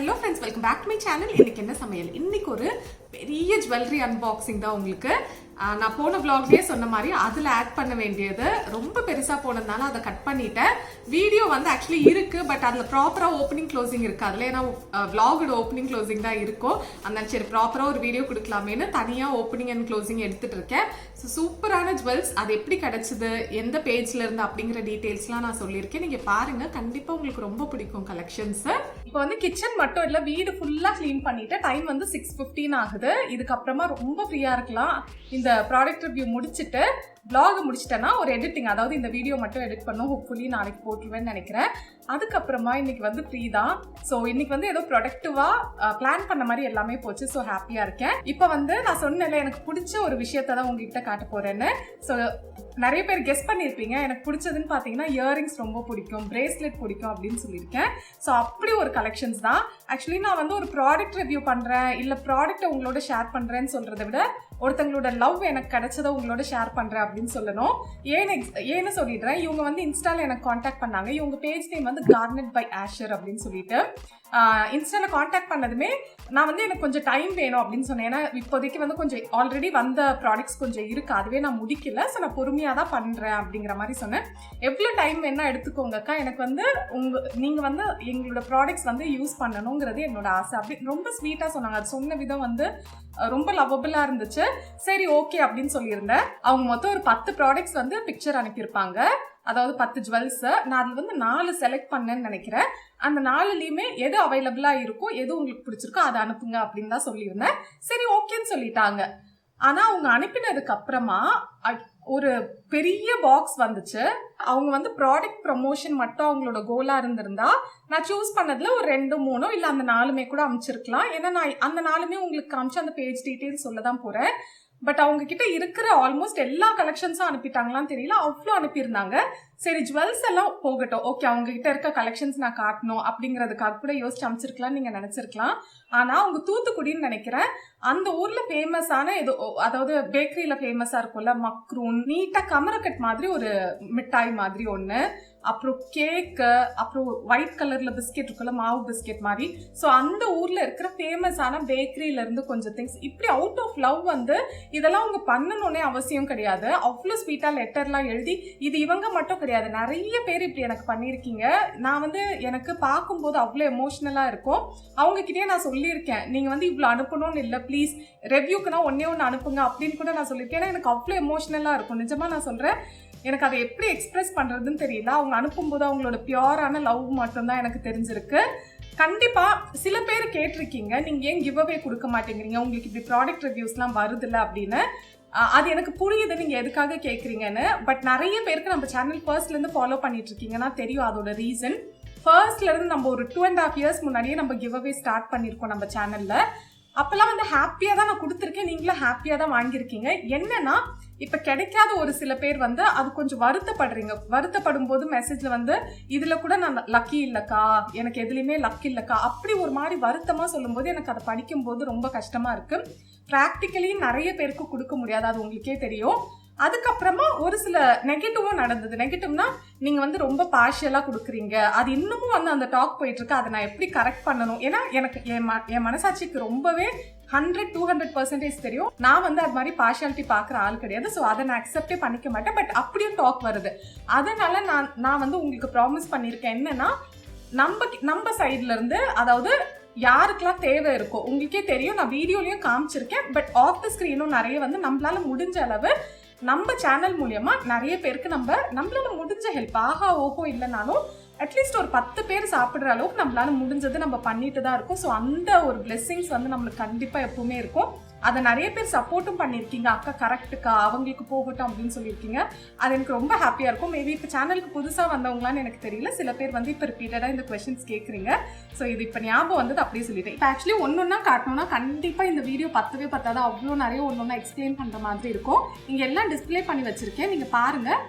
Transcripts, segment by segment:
Hello friends, welcome back to my channel. இன்னைக்கு என்ன சமையல்? இன்னைக்கு ஒரு பெரிய ஜுவல்லரி அன்பாக்சிங் தான் உங்களுக்கு. நான் போன vlogலயே சொன்ன மாதிரி அதுல ஆட் பண்ண வேண்டியது ரொம்ப பெருசா போனதுனால அதை கட் பண்ணிட்டேன். வீடியோ வந்து ஆக்சுவலி இருக்கு, பட் அதுல ப்ராப்பரா ஓப்பனிங் க்ளோசிங் இருக்கு. அதுல ஏன்னா vlogோட ஓப்பனிங் க்ளோசிங் தான் இருக்கும். அதனால சரி ப்ராப்பரா ஒரு வீடியோ கொடுக்கலாமேன்னு தனியா ஓப்பனிங் அண்ட் க்ளோசிங் எடுத்துட்டு இருக்கேன். ஸோ சூப்பரான ஜுவல்ஸ் அது எப்படி கிடைச்சது, எந்த பேஜ்ல இருந்து அப்படிங்கிற டீடைல்ஸ்லாம் நான் சொல்லியிருக்கேன். நீங்க பாருங்க, கண்டிப்பா உங்களுக்கு ரொம்ப பிடிக்கும் கலெக்ஷன்ஸ். இப்போ வந்து கிச்சன் மட்டும் இல்ல, வீடு ஃபுல்லா கிளீன் பண்ணிட்டு டைம் வந்து 6:15 ஆகுது. இதுக்கப்புறமா ரொம்ப ஃப்ரீயா இருக்கலாம். இந்த ப்ராடக்ட் ரிவ்யூ முடிச்சுட்டு vlog முடிச்சிட்டேன்னா ஒரு எடிட்டிங், அதாவது இந்த வீடியோ மட்டும் எடிட் பண்ணும். ஹோப்ஃபுல்லி நாளைக்கு போட்டுருவேன்னு நினைக்கிறேன். அதுக்கப்புறமா இன்னைக்கு வந்து ஃப்ரீ தான். ஸோ இன்னைக்கு வந்து ஏதோ ப்ரொடக்டிவா பிளான் பண்ண மாதிரி எல்லாமே போச்சு. ஸோ ஹாப்பியா இருக்கேன். இப்போ வந்து நான் சொன்னேன்ல, எனக்கு பிடிச்ச ஒரு விஷயத்த தான் உங்ககிட்ட காட்ட போறேன்னு. ஸோ நிறைய பேர் கெஸ் பண்ணியிருப்பீங்க. எனக்கு பிடிச்சதுன்னு பார்த்தீங்கன்னா இயரிங்ஸ் ரொம்ப பிடிக்கும், பிரேஸ்லெட் பிடிக்கும் அப்படின்னு சொல்லியிருக்கேன். ஸோ அப்படி ஒரு கலெக்ஷன்ஸ் தான். ஆக்சுவலி நான் வந்து ஒரு ப்ராடக்ட் ரிவ்யூ பண்ணுறேன், இல்லை ப்ராடக்ட்டை உங்களோட ஷேர் பண்ணுறேன்னு சொல்கிறத விட ஒருத்தங்களோட லவ் எனக்கு கிடைச்சதை உங்களோட ஷேர் பண்ணுறேன் அப்படின்னு சொல்லணும். ஏன்னு சொல்லிடுறேன். இவங்க வந்து இன்ஸ்டால எனக்கு காண்டாக்ட் பண்ணாங்க. இவங்க பேஜ் நேம் வந்து garnet by asher அப்படின்னு சொல்லிட்டு இன்ஸ்டால காண்டாக்ட் பண்ணதுமே நான் வந்து எனக்கு கொஞ்சம் டைம் வேணும் அப்படின்னு சொன்னேன். ஏன்னா இப்போதைக்கு வந்து கொஞ்சம் ஆல்ரெடி வந்த ப்ராடக்ட்ஸ் கொஞ்சம் இருக்கு, அதுவே நான் முடிக்கல. ஸோ நான் பொறுமையாக தான் பண்ணுறேன் அப்படிங்கிற மாதிரி சொன்னேன். எவ்வளோ டைம் வேணா எடுத்துக்கோங்கக்கா, எனக்கு வந்து நீங்கள் வந்து எங்களோட ப்ராடக்ட்ஸ் வந்து யூஸ் பண்ணணுங்கிறது என்னோட ஆசை அப்படி ரொம்ப ஸ்வீட்டாக சொன்னாங்க. அது சொன்ன விதம் வந்து ரொம்ப லவபிளா இருந்துச்சு. சரி ஓகே அப்படின்னு சொல்லியிருந்தேன். அவங்க மொத்தம் ஒரு 10 ப்ராடக்ட்ஸ் வந்து பிக்சர் அனுப்பியிருப்பாங்க, அதாவது 10 ஜுவல்ஸ். நான் அதில் வந்து 4 செலக்ட் பண்ணேன்னு நினைக்கிறேன். அந்த 4லையுமே எது அவைலபிளா இருக்கோ, எது உங்களுக்கு பிடிச்சிருக்கோ அதை அனுப்புங்க அப்படின்னு தான் சொல்லியிருந்தேன். சரி ஓகேன்னு சொல்லிட்டாங்க. ஆனா அவங்க அனுப்பினதுக்கு அப்புறமா ஒரு பெரிய பாக்ஸ் வந்துச்சு. அவங்க வந்து ப்ராடக்ட் ப்ரமோஷன் மட்டும் அவங்களோட கோலா இருந்திருந்தா நான் சூஸ் பண்ணதுல ஒரு 2-3 இல்ல அந்த 4மே கூட அமைச்சிருக்கலாம். ஏன்னா நான் அந்த 4மே உங்களுக்கு காமிச்சு அந்த பேஜ் டீடைல்ஸ் சொல்ல தான் போறேன். பட் அவங்க கிட்ட இருக்கிற ஆல்மோஸ்ட் எல்லா கலெக்ஷன்ஸும் அனுப்பிட்டாங்களான்னு தெரியல, அவ்வளோ அனுப்பியிருந்தாங்க. சரி ஜுவல்ஸ் எல்லாம் போகட்டும், ஓகே அவங்க கிட்ட இருக்க கலெக்ஷன்ஸ் நான் காட்டணும் அப்படிங்கிறதுக்காக கூட யோசிச்சு அமைச்சிருக்கலாம்னு நீங்க நினைச்சிருக்கலாம். ஆனா அவங்க தூத்துக்குடின்னு நினைக்கிறேன். அந்த ஊர்ல ஃபேமஸான ஏதோ, அதாவது பேக்கரியில ஃபேமஸா இருக்கும்ல, மக்ரூன் நீட்டா கமரக்கட் மாதிரி ஒரு மிட்டாய் மாதிரி ஒண்ணு, அப்புறம் கேக்கு, அப்புறம் ஒயிட் கலர்ல பிஸ்கெட் இருக்குல்ல, மாவு பிஸ்கெட் மாதிரி. ஸோ அந்த ஊர்ல இருக்கிற ஃபேமஸான பேக்கரியில இருந்து கொஞ்சம் திங்ஸ் இப்படி அவுட் ஆஃப் லவ் வந்து இதெல்லாம் அவங்க பண்ணணும்னே அவசியம் கிடையாது. அவ்வளோ ஸ்வீட்டா லெட்டர்லாம் எழுதி, இது இவங்க மட்டும் கிடையாது, நிறைய பேர் இப்படி எனக்கு பண்ணியிருக்கீங்க. நான் வந்து எனக்கு பார்க்கும்போது அவ்வளோ எமோஷனலா இருக்கும். அவங்க கிட்டே நான் சொல்லியிருக்கேன், நீங்க வந்து இவ்வளோ அனுப்பணும்னு இல்லை, ப்ளீஸ் ரெவ்யூக்குன்னா ஒன்னே ஒன்று அனுப்புங்க அப்படின்னு கூட நான் சொல்லியிருக்கேன். ஏன்னா எனக்கு அவ்வளோ எமோஷனலா இருக்கும். நிஜமா நான் சொல்றேன், எனக்கு அதை எப்படி எக்ஸ்பிரஸ் பண்றதுன்னு தெரியல. அவங்க அனுப்பும்போது அவங்களோட பியூரான லவ் மட்டும்தான் எனக்கு தெரிஞ்சிருக்கு. கண்டிப்பா சில பேர் கேட்டிருக்கீங்க, நீங்க ஏன் கிவ் அவே கொடுக்க மாட்டேங்கிறீங்க, உங்களுக்கு இப்படி ப்ராடக்ட் ரிவ்யூஸ்லாம் வருதுல்ல அப்படின்னு. அது எனக்கு புரியுது நீங்க எதுக்காக கேட்குறீங்கன்னு. பட் நிறைய பேருக்கு நம்ம சேனல் ஃபர்ஸ்ட்ல இருந்து ஃபாலோ பண்ணிட்டு இருக்கீங்கன்னா தெரியும் அதோட ரீசன். ஃபர்ஸ்ட்ல இருந்து நம்ம ஒரு 2.5 years முன்னாடியே நம்ம கிவ் அவே ஸ்டார்ட் பண்ணியிருக்கோம் நம்ம சேனல்ல. அப்பெல்லாம் வந்து ஹாப்பியா தான் நான் கொடுத்துருக்கேன், நீங்களும் ஹாப்பியா தான் வாங்கியிருக்கீங்க. என்னன்னா இப்ப கிடைக்காத ஒரு சில பேர் வந்து அது கொஞ்சம் வருத்தப்படுறீங்க. வருத்தப்படும் போது மெசேஜ்ல வந்து இதுல கூட நான் லக்கி இல்லக்கா, எனக்கு எதுலையுமே லக் இல்லக்கா, அப்படி ஒரு மாதிரி வருத்தமா சொல்லும் போது எனக்கு அதை படிக்கும் போது ரொம்ப கஷ்டமா இருக்கு. பிராக்டிக்கலி நிறைய பேருக்கு கொடுக்க முடியாது, அது உங்களுக்கே தெரியும். அதுக்கப்புறமா ஒரு சில நெகட்டிவும் நடந்தது. நெகட்டிவ்னா நீங்க வந்து ரொம்ப பார்ஷியலா கொடுக்குறீங்க, அது இன்னமும் வந்து அந்த டாக் போயிட்டு இருக்கு. அதை நான் எப்படி கரெக்ட் பண்ணணும், ஏன்னா எனக்கு என் மனசாட்சிக்கு ரொம்பவே 100-200% தெரியும். நான் வந்து அது மாதிரி பார்ஷியாலிட்டி பார்க்குற ஆள் கிடையாது. ஸோ அதை நான் அக்செப்டே பண்ணிக்க மாட்டேன். பட் அப்படியும் டாக் வருது. அதனால நான் வந்து உங்களுக்கு ப்ராமிஸ் பண்ணியிருக்கேன் என்னன்னா, நம்ம சைட்ல இருந்து, அதாவது யாருக்கெல்லாம் தேவை இருக்கோ, உங்களுக்கே தெரியும், நான் வீடியோலையும் காமிச்சிருக்கேன். பட் ஆஃப் த ஸ்க்ரீனும் நிறைய வந்து நம்மளால முடிஞ்ச அளவு நம்ம சேனல் மூலியமா நிறைய பேருக்கு நம்மளால முடிஞ்ச ஹெல்ப், ஆஹா ஓஹோ இல்லைனாலும் அட்லீஸ்ட் ஒரு 10 பேர் சாப்பிட்ற அளவுக்கு நம்மளால முடிஞ்சது நம்ம பண்ணிட்டு தான் இருக்கோம். ஸோ அந்த ஒரு பிளெஸிங்ஸ் வந்து நம்மளுக்கு கண்டிப்பா எப்பவுமே இருக்கும். அதை நிறைய பேர் சப்போர்ட்டும் பண்ணியிருக்கீங்க. அக்கா கரெக்டுக்கா, அவங்களுக்கு போகட்டும் அப்படின்னு சொல்லியிருக்கீங்க. அது எனக்கு ரொம்ப ஹாப்பியாக இருக்கும். மேபி இப்போ சேனலுக்கு புதுசாக வந்தவங்களான்னு எனக்கு தெரியல, சில பேர் வந்து இப்போ ரிப்பீட்டடாக இந்த கொஸ்டின்ஸ் கேட்குறீங்க. ஸோ இது இப்போ ஞாபகம் வந்தது அப்படியே சொல்லிட்டேன். இப்போ ஆக்சுவலி ஒன்றொன்னா காட்டணும்னா கண்டிப்பாக இந்த வீடியோ பத்தவே பத்தாது, அவ்வளோ நிறைய ஒன்றொன்னா எக்ஸ்பிளைன் பண்ணுற மாதிரி இருக்கும். இங்கே எல்லாம் டிஸ்பிளே பண்ணி வச்சுருக்கேன், நீங்கள் பாருங்கள்.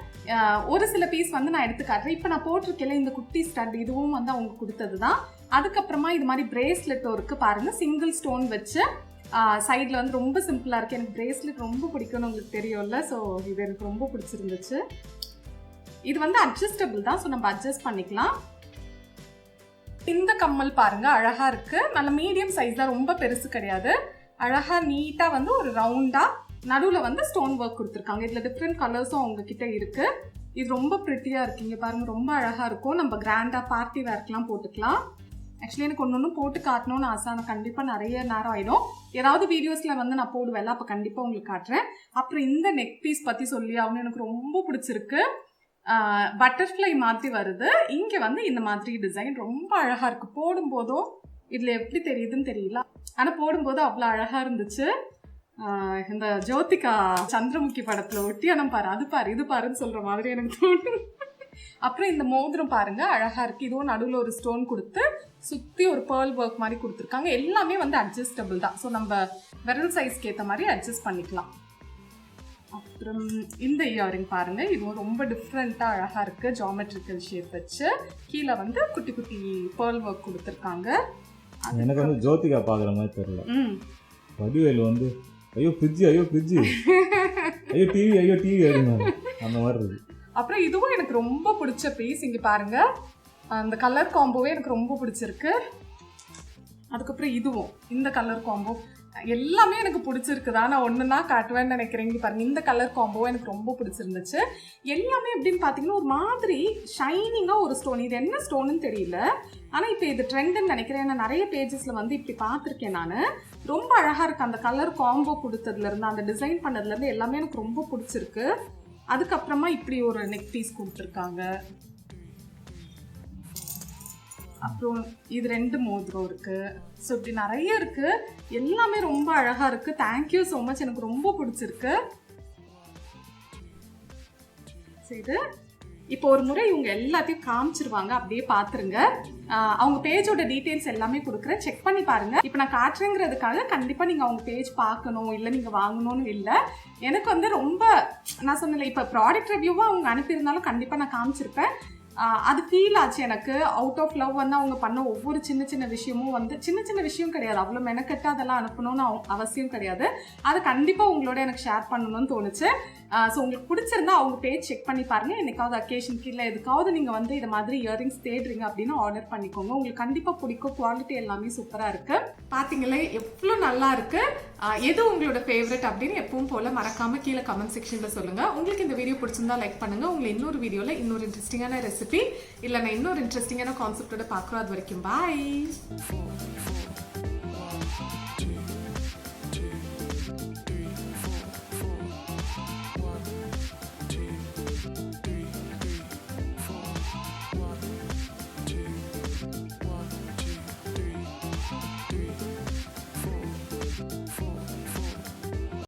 ஒரு சில பீஸ் வந்து நான் எடுத்து காட்டுறேன். இப்போ நான் போட்டிருக்கேன் இந்த குட்டி ஸ்டட், இதுவும் வந்து அவங்க கொடுத்தது தான். அதுக்கப்புறமா இது மாதிரி பிரேஸ்லெட்டும் இருக்குது பாருங்கள், சிங்கிள் ஸ்டோன் வச்சு சைடில் வந்து ரொம்ப சிம்பிளாக இருக்குது. எனக்கு பிரேஸ்லெட் ரொம்ப பிடிக்கும்னு உங்களுக்கு தெரியும்ல. ஸோ இது எனக்கு ரொம்ப பிடிச்சிருந்துச்சு. இது வந்து அட்ஜஸ்டபிள் தான், ஸோ நம்ம அட்ஜஸ்ட் பண்ணிக்கலாம். இந்த கம்மல் பாருங்க அழகா இருக்கு. நல்ல மீடியம் சைஸ் தான், ரொம்ப பெருசு கிடையாது. அழகா நீட்டா வந்து ஒரு ரவுண்டா நடுவுல வந்து ஸ்டோன் ஒர்க் கொடுத்துருக்காங்க. இதுல டிஃப்ரெண்ட் கலர்ஸும் அவங்க கிட்ட இருக்கு. இது ரொம்ப பிரிட்டியா இருக்குங்க பாருங்க, ரொம்ப அழகா இருக்கும். நம்ம கிராண்டா பார்ட்டி வேர்க்கெல்லாம் போட்டுக்கலாம். ஆக்சுவலி எனக்கு ஒன்று போட்டு காட்டணும்னு ஆசை, ஆனால் கண்டிப்பாக நிறைய நேரம் ஆகிடும். ஏதாவது வீடியோஸில் வந்து நான் போடுவேன், அப்போ கண்டிப்பாக உங்களுக்கு காட்டுறேன். அப்புறம் இந்த நெக் பீஸ் பற்றி சொல்லி அவங்க எனக்கு ரொம்ப பிடிச்சிருக்கு. பட்டர்ஃப்ளை மாதிரி வருது. இங்கே வந்து இந்த மாதிரி டிசைன் ரொம்ப அழகாக இருக்குது. போடும்போதும் இதில் எப்படி தெரியுதுன்னு தெரியல, ஆனால் போடும்போது அவ்வளோ அழகாக இருந்துச்சு. இந்த ஜோதிகா சந்திரமுகி படத்தில் ஒட்டியானம் பாரு, அது பாரு இது பாருன்னு சொல்கிற மாதிரி எனக்கு தோணும். அப்புறம் இந்த மோதிரம் பாருங்க அழகா இருக்கு. இதுவும் நடுவில் ஒரு ஸ்டோன் கொடுத்து சுற்றி ஒரு பேர்ல் ஒர்க் மாதிரி கொடுத்துருக்காங்க. எல்லாமே வந்து அட்ஜஸ்டபிள் தான். ஸோ நம்ம விரல் சைஸ்க்கு ஏற்ற மாதிரி அட்ஜஸ்ட் பண்ணிக்கலாம். அப்புறம் இந்த இயரிங் பாருங்க, இதுவும் ரொம்ப டிஃப்ரெண்ட்டாக அழகா இருக்கு. ஜாமெட்ரிக்கல் ஷேப் வச்சு கீழே வந்து குட்டி குட்டி பேர்ல் ஒர்க் கொடுத்துருக்காங்க. எனக்கு வந்து ஜோதிகா பார்க்குற மாதிரி தெரியல. வடிவேல் வந்து ஐயோ ஃப்ரிட்ஜ் ஐயோ ஃப்ரிட்ஜ் ஐயோ டிவி அந்த மாதிரி இருக்கு. அப்புறம் இதுவும் எனக்கு ரொம்ப பிடிச்ச பீஸ். இங்கே பாருங்க, அந்த கலர் காம்போவே எனக்கு ரொம்ப பிடிச்சிருக்கு. அதுக்கப்புறம் இதுவும் இந்த கலர் காம்போ எல்லாமே எனக்கு பிடிச்சிருக்குதா. நான் ஒன்றுனா காட்டுவேன்னு நினைக்கிறேன். இங்கே பாருங்க, இந்த கலர் காம்போவும் எனக்கு ரொம்ப பிடிச்சிருந்துச்சு. எல்லாமே எப்படின்னு பார்த்தீங்கன்னா ஒரு மாதிரி ஷைனிங்காக ஒரு ஸ்டோன். இது என்ன ஸ்டோனுன்னு தெரியல, ஆனால் இப்போ இது ட்ரெண்டுன்னு நினைக்கிறேன். நான் நிறைய பேஜஸில் வந்து இப்படி பார்த்துருக்கேன். நான் ரொம்ப அழகாக இருக்குது. அந்த கலர் காம்போ கொடுத்ததுலேருந்து அந்த டிசைன் பண்ணதுலேருந்து எல்லாமே எனக்கு ரொம்ப பிடிச்சிருக்கு. அதுக்கப்புறமா இப்படி ஒரு நெக் பீஸ் கொடுத்துருக்காங்க. அப்புறம் இது 2 மோதிரம் இருக்கு. ஸோ இப்படி நிறைய இருக்கு. எல்லாமே ரொம்ப அழகா இருக்கு. தேங்க்யூ ஸோ மச், எனக்கு ரொம்ப பிடிச்சிருக்கு. இது இப்போ ஒரு முறை இவங்க எல்லாத்தையும் காமிச்சிருவாங்க, அப்படியே பார்த்துருங்க. அவங்க பேஜோட டீட்டெயில்ஸ் எல்லாமே கொடுக்குறேன், செக் பண்ணி பாருங்க. இப்போ நான் காட்டுறேங்கிறதுக்காக கண்டிப்பாக நீங்கள் அவங்க பேஜ் பார்க்கணும் இல்லை நீங்கள் வாங்கணும்னு இல்லை. எனக்கு வந்து ரொம்ப நான் சொன்னல, இப்போ ப்ராடக்ட் ரிவ்யூவாக அவங்க அனுப்பியிருந்தாலும் கண்டிப்பாக நான் காமிச்சிருப்பேன். அது ஃபீல் ஆச்சு எனக்கு. அவுட் ஆஃப் லவ் வந்து அவங்க பண்ண ஒவ்வொரு சின்ன சின்ன விஷயமும் வந்து சின்ன சின்ன விஷயம் கிடையாது, அவ்வளோ மெனக்கட்டு அதெல்லாம் அனுப்பணும்னு அவசியம் கிடையாது. அதை கண்டிப்பாக உங்களோட எனக்கு ஷேர் பண்ணணும்னு தோணுச்சு. ஸோ உங்களுக்கு பிடிச்சிருந்தா அவங்க பேஜ் செக் பண்ணி பாருங்கள். என்னைக்காவது அக்கேஷனுக்கு இல்லை எதுக்காவது நீங்கள் வந்து இது மாதிரி இயரிங்ஸ் தேடுறீங்க அப்படின்னு ஆர்டர் பண்ணிக்கோங்க. உங்களுக்கு கண்டிப்பாக பிடிக்கும். குவாலிட்டி எல்லாமே சூப்பராக இருக்குது. பார்த்தீங்களே எவ்வளோ நல்லா இருக்குது. எது உங்களோட ஃபேவரட் அப்படின்னு எப்பவும் போல் மறக்காமல் கீழே கமெண்ட் செக்ஷனில் சொல்லுங்கள். உங்களுக்கு இந்த வீடியோ பிடிச்சிருந்தா லைக் பண்ணுங்கள். உங்களை இன்னொரு வீடியோவில் இன்னொரு இன்ட்ரெஸ்டிங்கான ரெசிபி இல்லை நான் இன்னொரு இன்ட்ரெஸ்டிங்கான கான்செப்டோட பார்க்குறோம். அது வரைக்கும் பாய்.